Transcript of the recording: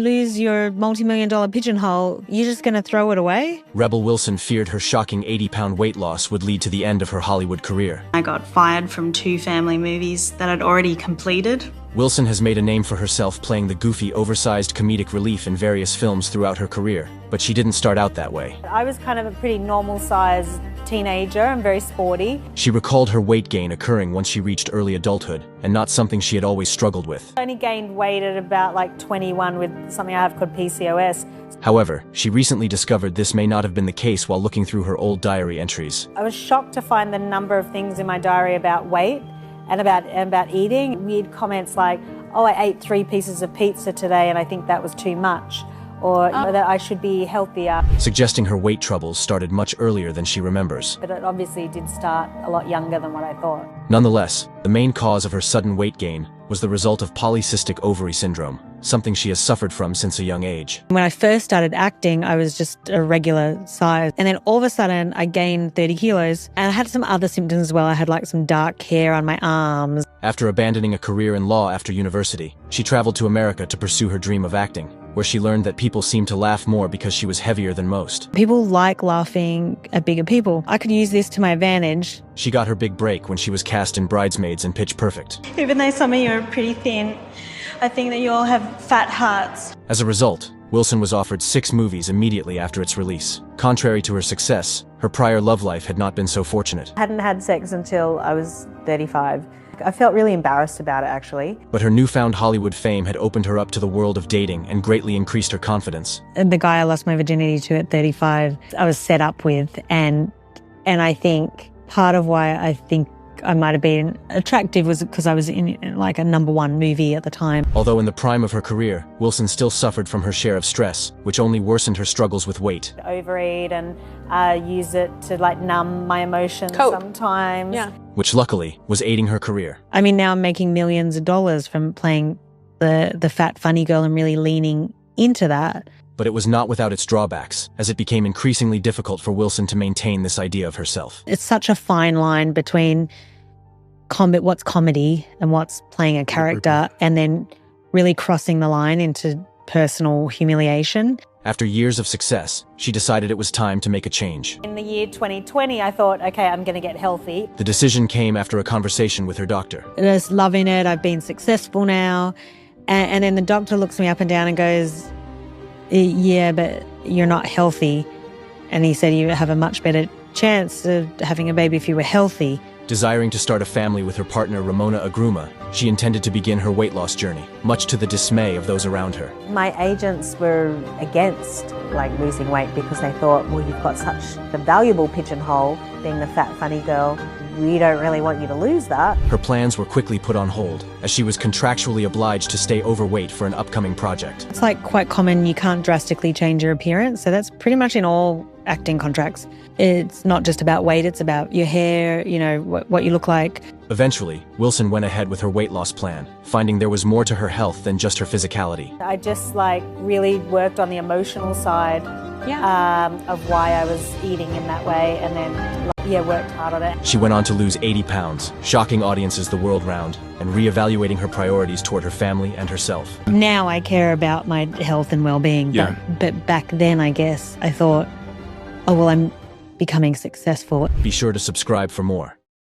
lose your multi-million-dollar pigeonhole, you're just going to throw it away? Rebel Wilson feared her shocking 80-pound weight loss would lead to the end of her Hollywood career. I got fired from 2 family movies that I'd already completed. Wilson has made a name for herself playing the goofy, oversized comedic relief in various films throughout her career, but she didn't start out that way. I was kind of a pretty normal-sized teenager and very sporty. She recalled her weight gain occurring once she reached early adulthood, and not something she had always struggled with. I only gained weight at about like 21 with something I have called PCOS. However, she recently discovered this may not have been the case while looking through her old diary entries. I was shocked to find the number of things in my diary about weight and about eating. Weird comments like, oh, I ate 3 pieces of pizza today and I think that was too much. Or that I should be healthier. Suggesting her weight troubles started much earlier than she remembers. But it obviously did start a lot younger than what I thought. Nonetheless, the main cause of her sudden weight gain was the result of polycystic ovary syndrome, something she has suffered from since a young age. When I first started acting, I was just a regular size. And then all of a sudden, I gained 30 kilos. And I had some other symptoms as well. I had like some dark hair on my arms. After abandoning a career in law after university, she traveled to America to pursue her dream of acting, where she learned that people seemed to laugh more because she was heavier than most. People like laughing at bigger people. I could use this to my advantage. She got her big break when she was cast in Bridesmaids and Pitch Perfect. Even though some of you are pretty thin, I think that you all have fat hearts. As a result, Wilson was offered 6 movies immediately after its release. Contrary to her success, her prior love life had not been so fortunate. I hadn't had sex until I was 35. I felt really embarrassed about it, actually. But her newfound Hollywood fame had opened her up to the world of dating and greatly increased her confidence. The guy I lost my virginity to at 35, I was set up with. And I think part of why I think I might have been attractive was because I was in like a #1 movie at the time. Although in the prime of her career, Wilson still suffered from her share of stress, which only worsened her struggles with weight. Overeat and use it to like numb my emotions sometimes. Yeah. Which luckily was aiding her career. I mean, now I'm making millions of dollars from playing the fat funny girl and really leaning into that. But it was not without its drawbacks, as it became increasingly difficult for Wilson to maintain this idea of herself. It's such a fine line between what's comedy and what's playing a character, and then really crossing the line into personal humiliation. After years of success, she decided it was time to make a change. In the year 2020, I thought, okay, I'm going to get healthy. The decision came after a conversation with her doctor. I was loving it. I've been successful now. And then the doctor looks me up and down and goes, yeah, but you're not healthy. And he said you have a much better chance of having a baby if you were healthy. Desiring to start a family with her partner Ramona Agruma, she intended to begin her weight loss journey, much to the dismay of those around her. My agents were against like losing weight because they thought, well, you've got such a valuable pigeonhole being the fat funny girl. We don't really want you to lose that. Her plans were quickly put on hold, as she was contractually obliged to stay overweight for an upcoming project. It's like quite common, you can't drastically change your appearance. So that's pretty much in all acting contracts. It's not just about weight, it's about your hair, you know, what you look like. Eventually, Wilson went ahead with her weight loss plan, finding there was more to her health than just her physicality. I just like really worked on the emotional side of why I was eating in that way, and then worked hard on it. She went on to lose 80 pounds, shocking audiences the world round, and reevaluating her priorities toward her family and herself. Now I care about my health and well-being, but back then I guess I thought, oh well, I'm becoming successful. Be sure to subscribe for more.